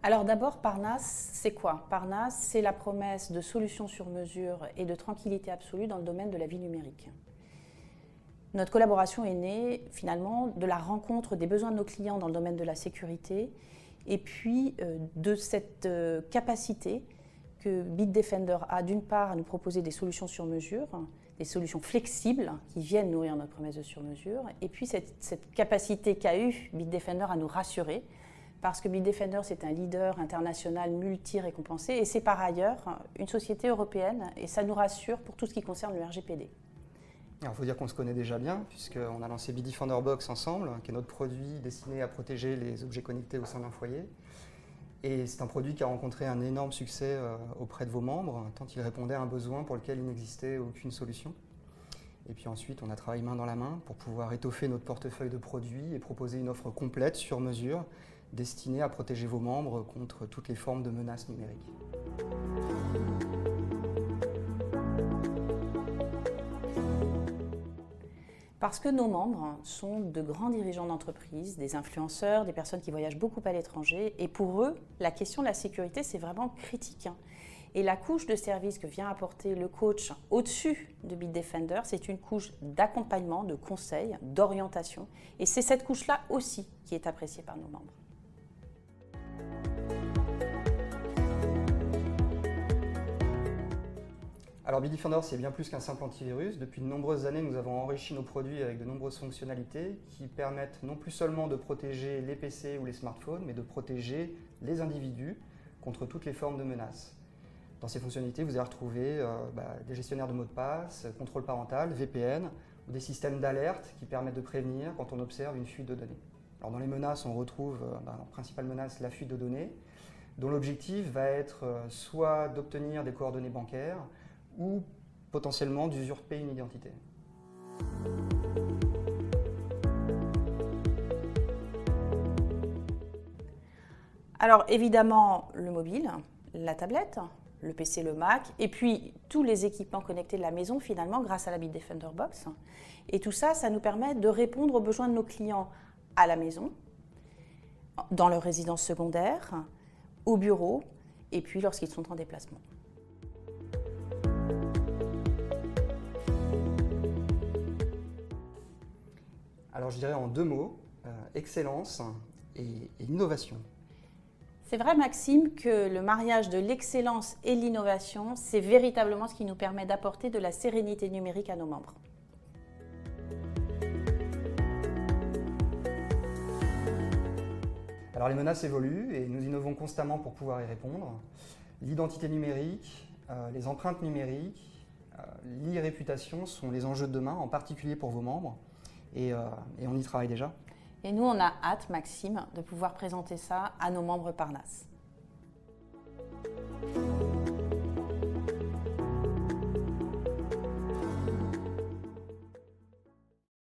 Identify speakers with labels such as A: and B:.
A: Alors d'abord, Parnasse, c'est quoi? Parnasse, c'est la promesse de solutions sur mesure et de tranquillité absolue dans le domaine de la vie numérique. Notre collaboration est née finalement de la rencontre des besoins de nos clients dans le domaine de la sécurité et puis de cette capacité que Bitdefender a d'une part à nous proposer des solutions sur mesure, des solutions flexibles qui viennent nourrir notre promesse de sur mesure, et puis cette capacité qu'a eu Bitdefender à nous rassurer, parce que Bitdefender c'est un leader international multi-récompensé et c'est par ailleurs une société européenne et ça nous rassure pour tout ce qui concerne le RGPD.
B: Alors, il faut dire qu'on se connaît déjà bien, puisqu'on a lancé Bitdefender Box ensemble, qui est notre produit destiné à protéger les objets connectés au sein d'un foyer. Et c'est un produit qui a rencontré un énorme succès auprès de vos membres, tant il répondait à un besoin pour lequel il n'existait aucune solution. Et puis ensuite, on a travaillé main dans la main pour pouvoir étoffer notre portefeuille de produits et proposer une offre complète, sur mesure, destinée à protéger vos membres contre toutes les formes de menaces numériques.
A: Parce que nos membres sont de grands dirigeants d'entreprise, des influenceurs, des personnes qui voyagent beaucoup à l'étranger. Et pour eux, la question de la sécurité, c'est vraiment critique. Et la couche de service que vient apporter le coach au-dessus de Bitdefender, c'est une couche d'accompagnement, de conseil, d'orientation. Et c'est cette couche-là aussi qui est appréciée par nos membres.
B: Alors Bitdefender, c'est bien plus qu'un simple antivirus. Depuis de nombreuses années, nous avons enrichi nos produits avec de nombreuses fonctionnalités qui permettent non plus seulement de protéger les PC ou les smartphones, mais de protéger les individus contre toutes les formes de menaces. Dans ces fonctionnalités, vous allez retrouver des gestionnaires de mots de passe, contrôle parental, VPN, ou des systèmes d'alerte qui permettent de prévenir quand on observe une fuite de données. Alors dans les menaces, on retrouve en principale menace la fuite de données, dont l'objectif va être soit d'obtenir des coordonnées bancaires, ou potentiellement d'usurper une identité.
A: Alors évidemment, le mobile, la tablette, le PC, le Mac, et puis tous les équipements connectés de la maison finalement grâce à la Bitdefender Box. Et tout ça, ça nous permet de répondre aux besoins de nos clients à la maison, dans leur résidence secondaire, au bureau, et puis lorsqu'ils sont en déplacement.
B: Alors je dirais en deux mots, excellence et innovation.
A: C'est vrai Maxime que le mariage de l'excellence et l'innovation, c'est véritablement ce qui nous permet d'apporter de la sérénité numérique à nos membres.
B: Alors les menaces évoluent et nous innovons constamment pour pouvoir y répondre. L'identité numérique, les empreintes numériques, l'e-réputation sont les enjeux de demain, en particulier pour vos membres. Et on y travaille déjà.
A: Et nous, on a hâte, Maxime, de pouvoir présenter ça à nos membres Parnasse.